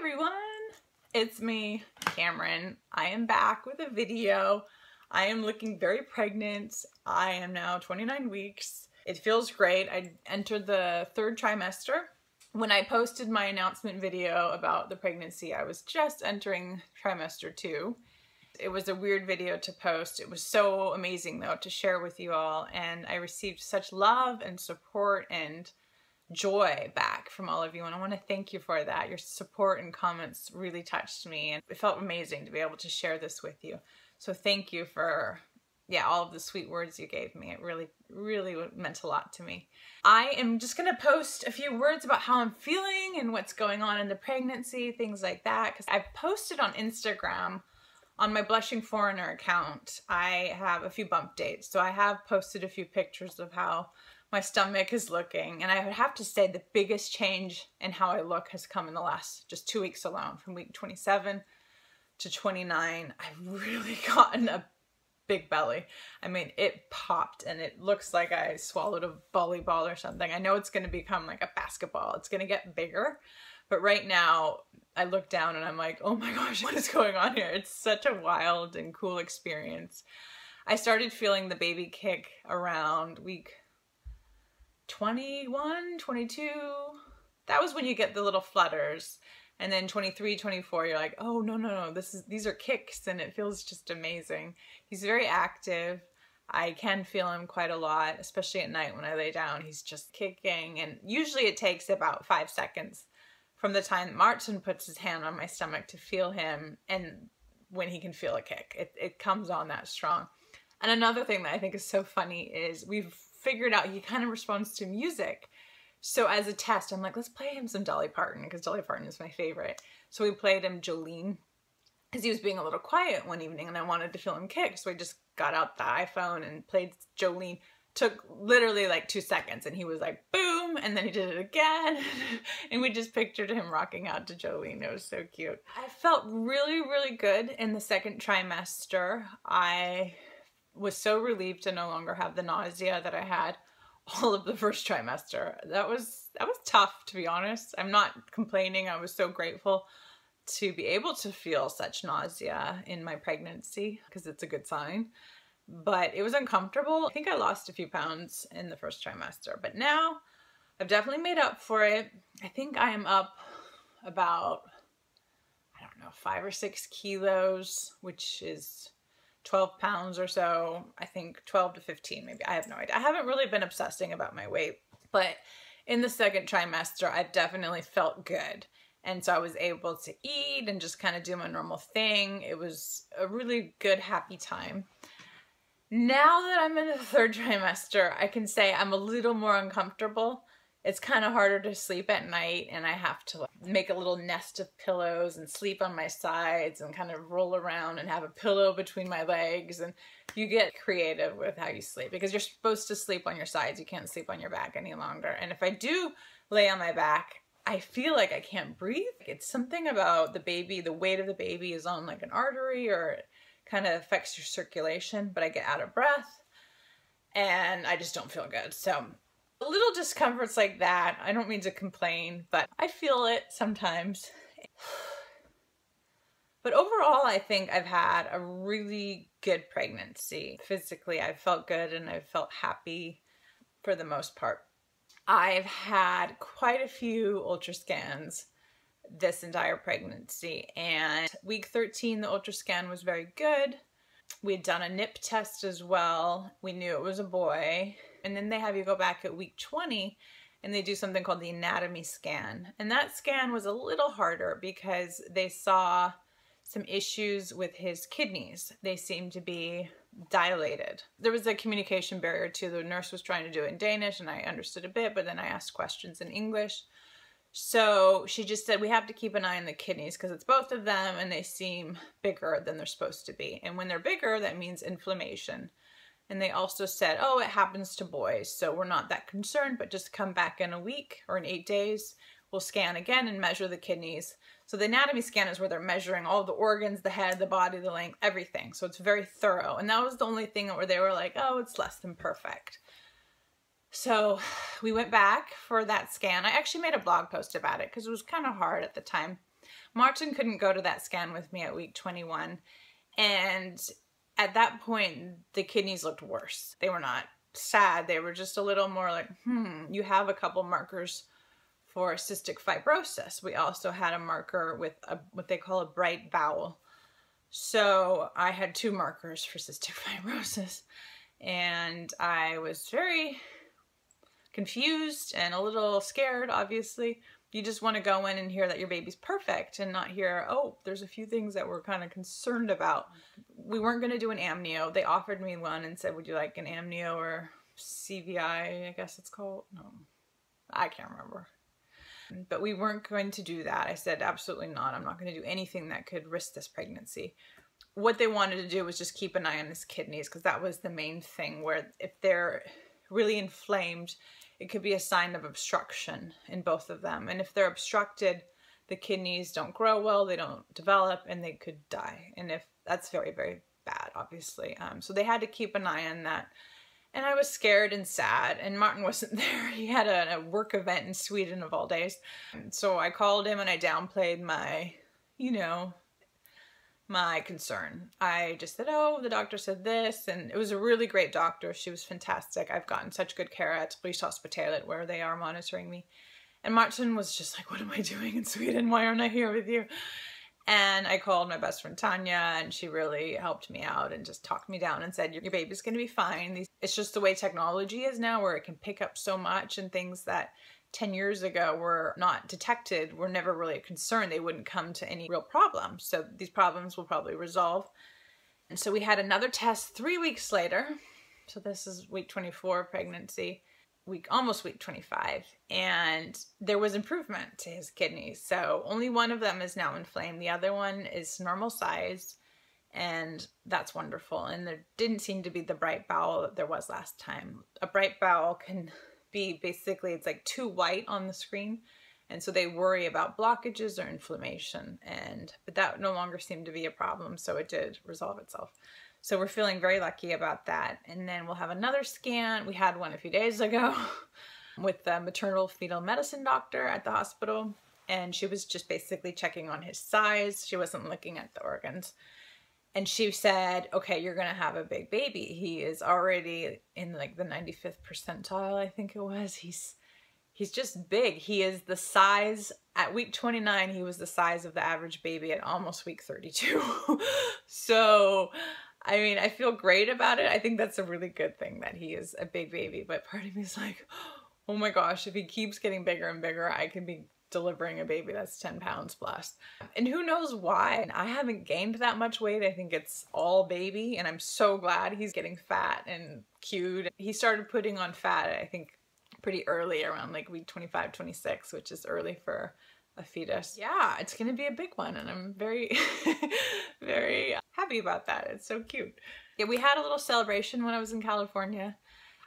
everyone, it's me, Cameron. I am back with a video. I am looking very pregnant. I am now 29 weeks. It feels great. I entered the third trimester. When I posted my announcement video about the pregnancy, I was just entering trimester 2. It was a weird video to post. It was so amazing though to share with you all, and I received such love and support and joy back from all of you, and I want to thank you for that. Your support and comments really touched me, and it felt amazing to be able to share this with you. So thank you for all of the sweet words you gave me. It really meant a lot to me. I am just gonna post a few words about how I'm feeling and what's going on in the pregnancy, things like that, because I've posted on Instagram on my Blushing Foreigner account. I have a few bump dates, so I have posted a few pictures of how my stomach is looking, and I would have to say the biggest change in how I look has come in the last just 2 weeks alone. From week 27 to 29, I've really gotten a big belly. I mean, it popped and it looks like I swallowed a volleyball or something. I know it's going to become like a basketball. It's going to get bigger, but right now I look down and I'm like, oh my gosh, what is going on here? It's such a wild and cool experience. I started feeling the baby kick around week 21, 22, that was when you get the little flutters. And then 23, 24, you're like, oh no, these are kicks, and it feels just amazing. He's very active. I can feel him quite a lot, especially at night when I lay down. He's just kicking, and usually it takes about 5 seconds from the time Martin puts his hand on my stomach to feel him, and when he can feel a kick. It comes on that strong. And another thing that I think is so funny is we've figured out he kind of responds to music. So as a test, I'm like, let's play him some Dolly Parton, because Dolly Parton is my favorite. So we played him Jolene, because he was being a little quiet one evening and I wanted to feel him kick. So I just got out the iPhone and played Jolene. Took literally like 2 seconds and he was like, boom, and then he did it again. And we just pictured him rocking out to Jolene. It was so cute. I felt really good in the second trimester. I was so relieved to no longer have the nausea that I had all of the first trimester. That was tough, to be honest. I'm not complaining. I was so grateful to be able to feel such nausea in my pregnancy, because it's a good sign. But it was uncomfortable. I think I lost a few pounds in the first trimester, but now I've definitely made up for it. I think I am up about, I don't know, 5 or 6 kilos, which is 12 pounds or so. I think 12 to 15 maybe. I have no idea. I haven't really been obsessing about my weight, but in the second trimester, I've definitely felt good. And so I was able to eat and just kind of do my normal thing. It was a really good, happy time. Now that I'm in the third trimester, I can say I'm a little more uncomfortable. It's kind of harder to sleep at night, and I have to make a little nest of pillows and sleep on my sides and kind of roll around and have a pillow between my legs. And you get creative with how you sleep, because you're supposed to sleep on your sides. You can't sleep on your back any longer. And if I do lay on my back, I feel like I can't breathe. It's something about the baby, the weight of the baby is on like an artery, or it kind of affects your circulation, but I get out of breath and I just don't feel good. So little discomforts like that. I don't mean to complain, but I feel it sometimes. But overall, I think I've had a really good pregnancy. Physically, I felt good and I felt happy for the most part. I've had quite a few ultrascans this entire pregnancy, and week 13, the ultrasound was very good. We had done a nip test as well. We knew it was a boy. And then they have you go back at week 20 and they do something called the anatomy scan. And that scan was a little harder because they saw some issues with his kidneys. They seemed to be dilated. There was a communication barrier too. The nurse was trying to do it in Danish and I understood a bit, but then I asked questions in English. So she just said, we have to keep an eye on the kidneys because it's both of them and they seem bigger than they're supposed to be. And when they're bigger, that means inflammation. And they also said, oh, it happens to boys, so we're not that concerned, but just come back in a week or in 8 days. We'll scan again and measure the kidneys. So the anatomy scan is where they're measuring all the organs, the head, the body, the length, everything. So it's very thorough. And that was the only thing where they were like, oh, it's less than perfect. So we went back for that scan. I actually made a blog post about it because it was kind of hard at the time. Martin couldn't go to that scan with me at week 21. And at that point, the kidneys looked worse. They were not sad. They were just a little more like, you have a couple markers for cystic fibrosis. We also had a marker with what they call a bright bowel. So I had 2 markers for cystic fibrosis, and I was very confused and a little scared, obviously. You just want to go in and hear that your baby's perfect and not hear, oh, there's a few things that we're kind of concerned about. We weren't going to do an amnio. They offered me one and said, would you like an amnio or CVI, I guess it's called? No, I can't remember. But we weren't going to do that. I said, absolutely not. I'm not going to do anything that could risk this pregnancy. What they wanted to do was just keep an eye on his kidneys, because that was the main thing, where if they're really inflamed, it could be a sign of obstruction in both of them. And if they're obstructed, the kidneys don't grow well, they don't develop, and they could die. And if that's very, very bad, obviously. So they had to keep an eye on that. And I was scared and sad, and Martin wasn't there. He had a work event in Sweden of all days. So I called him and I downplayed my, my concern. I just said, oh, the doctor said this, and it was a really great doctor. She was fantastic. I've gotten such good care at Rikshospitalet, where they are monitoring me. And Martin was just like, what am I doing in Sweden? Why aren't I here with you? And I called my best friend Tanya, and she really helped me out and just talked me down and said, your baby's going to be fine. It's just the way technology is now, where it can pick up so much, and things that 10 years ago were not detected were never really a concern. They wouldn't come to any real problems. So these problems will probably resolve. And so we had another test 3 weeks later. So this is week 24 pregnancy, almost week 25. And there was improvement to his kidneys. So only one of them is now inflamed. The other one is normal size. And that's wonderful. And there didn't seem to be the bright bowel that there was last time. A bright bowel can be basically, it's like too white on the screen. And so they worry about blockages or inflammation. But that no longer seemed to be a problem. So it did resolve itself. So we're feeling very lucky about that. And then we'll have another scan. We had one a few days ago with the maternal fetal medicine doctor at the hospital. And she was just basically checking on his size. She wasn't looking at the organs. And she said, okay, you're going to have a big baby. He is already in like the 95th percentile, I think it was. He's just big. He is the size, at week 29, he was the size of the average baby at almost week 32. So, I mean, I feel great about it. I think that's a really good thing that he is a big baby. But part of me is like, oh my gosh, if he keeps getting bigger and bigger, I could be delivering a baby that's 10 pounds plus. And who knows why? I haven't gained that much weight. I think it's all baby, and I'm so glad he's getting fat and cute. He started putting on fat, I think, pretty early, around like week 25, 26, which is early for a fetus. Yeah, it's gonna be a big one, and I'm very, very happy about that. It's so cute. Yeah, we had a little celebration when I was in California.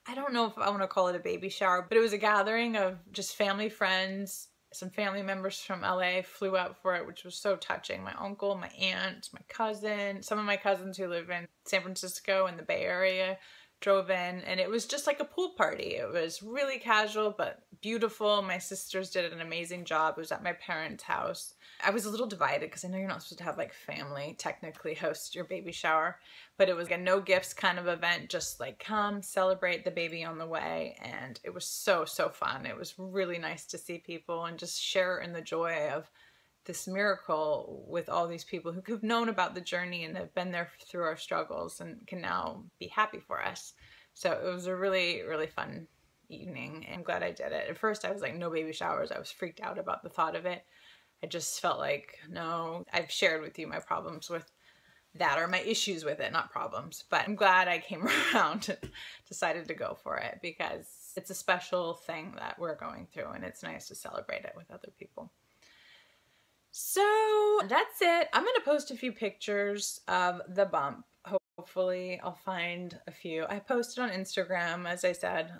I don't know if I want to call it a baby shower, but it was a gathering of just family, friends. Some family members from LA flew out for it, which was so touching. My uncle, my aunt, my cousin, some of my cousins who live in San Francisco and the Bay Area drove in, and it was just like a pool party. It was really casual, but beautiful. My sisters did an amazing job. It was at my parents' house. I was a little divided because I know you're not supposed to have like family technically host your baby shower, but it was a no gifts kind of event, just like come celebrate the baby on the way. And it was so, so fun. It was really nice to see people and just share in the joy of this miracle with all these people who've known about the journey and have been there through our struggles and can now be happy for us. So it was a really, really fun evening, and I'm glad I did it. At first I was like, no baby showers. I was freaked out about the thought of it. I just felt like, no, I've shared with you my problems with that, or my issues with it, not problems. But I'm glad I came around and decided to go for it, because it's a special thing that we're going through, and it's nice to celebrate it with other people. So that's it. I'm going to post a few pictures of the bump. Hopefully I'll find a few. I posted on Instagram, as I said.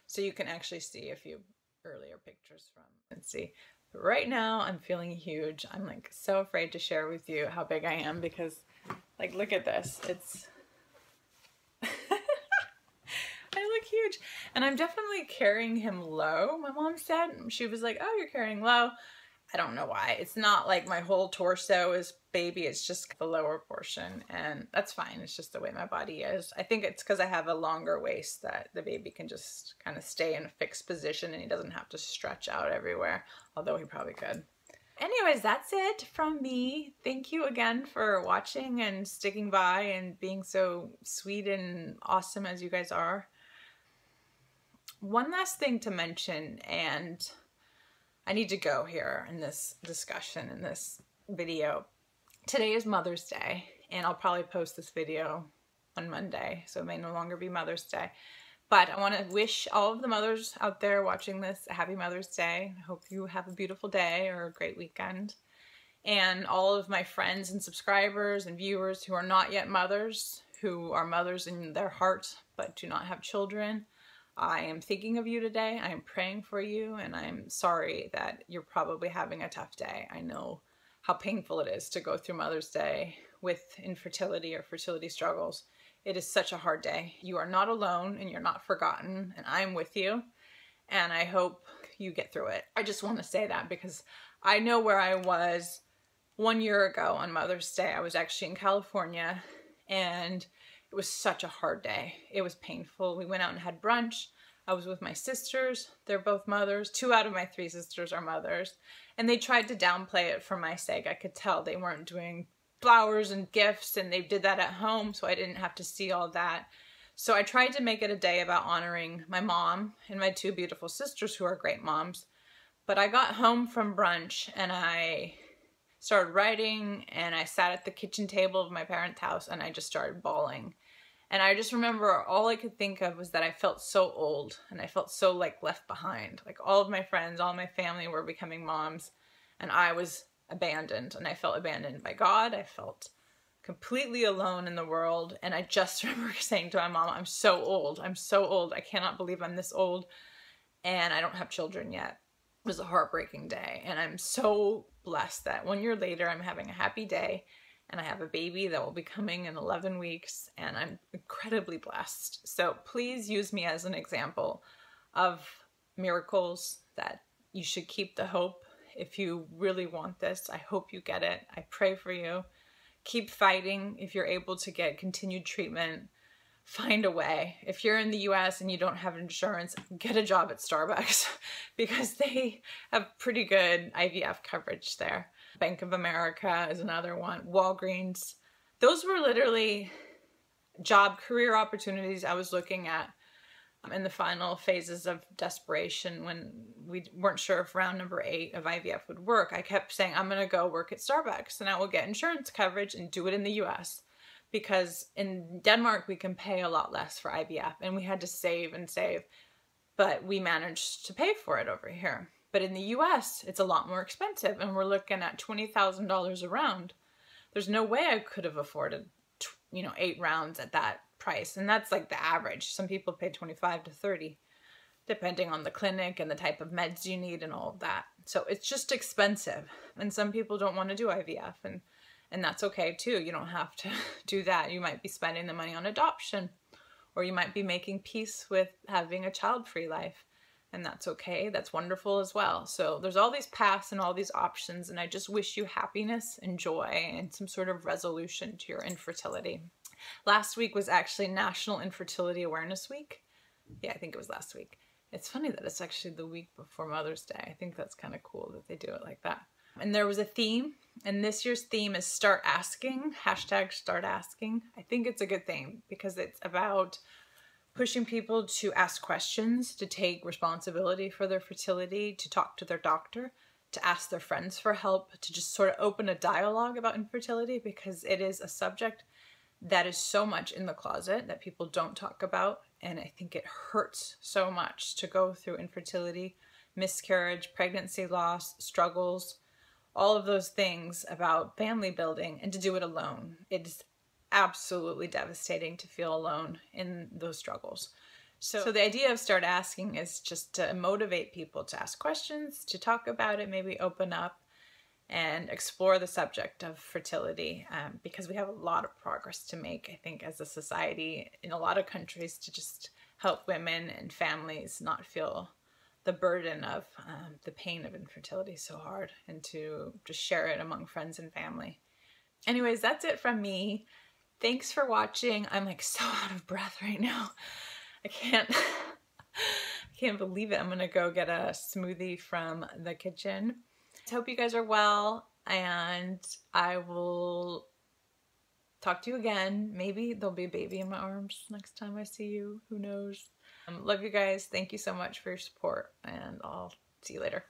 So you can actually see a few earlier pictures from, let's see. But right now I'm feeling huge. I'm like so afraid to share with you how big I am, because like, look at this. It's, I look huge. And I'm definitely carrying him low, my mom said. She was like, oh, you're carrying low. I don't know why. It's not like my whole torso is baby. It's just the lower portion. And that's fine. It's just the way my body is. I think it's because I have a longer waist that the baby can just kind of stay in a fixed position and he doesn't have to stretch out everywhere. Although he probably could. Anyways, that's it from me. Thank you again for watching and sticking by and being so sweet and awesome as you guys are. One last thing to mention, and I need to go here in this discussion, in this video. Today is Mother's Day, and I'll probably post this video on Monday, so it may no longer be Mother's Day. But I want to wish all of the mothers out there watching this a happy Mother's Day. I hope you have a beautiful day or a great weekend. And all of my friends and subscribers and viewers who are not yet mothers, who are mothers in their heart but do not have children, I am thinking of you today. I am praying for you, and I'm sorry that you're probably having a tough day. I know how painful it is to go through Mother's Day with infertility or fertility struggles. It is such a hard day. You are not alone and you're not forgotten, and I'm with you, and I hope you get through it. I just want to say that because I know where I was 1 year ago on Mother's Day. I was actually in California, and it was such a hard day. It was painful. We went out and had brunch. I was with my sisters. They're both mothers. 2 out of my 3 sisters are mothers, and they tried to downplay it for my sake. I could tell they weren't doing flowers and gifts, and they did that at home, so I didn't have to see all that. So I tried to make it a day about honoring my mom and my 2 beautiful sisters who are great moms. But I got home from brunch and I started writing, and I sat at the kitchen table of my parents' house and I just started bawling. And I just remember all I could think of was that I felt so old and I felt so like left behind. Like all of my friends, all my family were becoming moms, and I was abandoned, and I felt abandoned by God. I felt completely alone in the world, and I just remember saying to my mom, I'm so old. I'm so old. I cannot believe I'm this old, and I don't have children yet. It was a heartbreaking day, and I'm so blessed that 1 year later I'm having a happy day, and I have a baby that will be coming in 11 weeks, and I'm incredibly blessed. So please use me as an example of miracles, that you should keep the hope. If you really want this, I hope you get it. I pray for you. Keep fighting. If you're able to get continued treatment, find a way. If you're in the US and you don't have insurance, get a job at Starbucks because they have pretty good IVF coverage there. Bank of America is another one. Walgreens. Those were literally job career opportunities I was looking at in the final phases of desperation when we weren't sure if round number 8 of IVF would work. I kept saying, I'm going to go work at Starbucks and I will get insurance coverage and do it in the US, because in Denmark we can pay a lot less for IVF, and we had to save and save, but we managed to pay for it over here. But in the US it's a lot more expensive, and we're looking at $20,000 a round. There's no way I could have afforded 8 rounds at that price, and that's like the average. Some people pay 25 to 30 depending on the clinic and the type of meds you need and all of that. So it's just expensive, and some people don't want to do IVF, and that's okay too. You don't have to do that. You might be spending the money on adoption, or you might be making peace with having a child-free life, and that's okay. That's wonderful as well. So there's all these paths and all these options, and I just wish you happiness and joy and some sort of resolution to your infertility. Last week was actually National Infertility Awareness Week. Yeah, I think it was last week. It's funny that it's actually the week before Mother's Day. I think that's kind of cool that they do it like that. And there was a theme, and this year's theme is Start Asking, hashtag Start Asking. I think it's a good thing because it's about pushing people to ask questions, to take responsibility for their fertility, to talk to their doctor, to ask their friends for help, to just sort of open a dialogue about infertility, because it is a subject that is so much in the closet that people don't talk about. And I think it hurts so much to go through infertility, miscarriage, pregnancy loss, struggles, all of those things about family building, and to do it alone. It is absolutely devastating to feel alone in those struggles. So the idea of Start Asking is just to motivate people to ask questions, to talk about it, maybe open up and explore the subject of fertility, because we have a lot of progress to make, I think, as a society in a lot of countries, to just help women and families not feel the burden of the pain of infertility so hard, and to just share it among friends and family. Anyways, that's it from me. Thanks for watching. I'm like so out of breath right now. I can't believe it. I'm gonna go get a smoothie from the kitchen. I hope you guys are well, and I will talk to you again. Maybe there'll be a baby in my arms next time I see you. Who knows? Love you guys. Thank you so much for your support, and I'll see you later.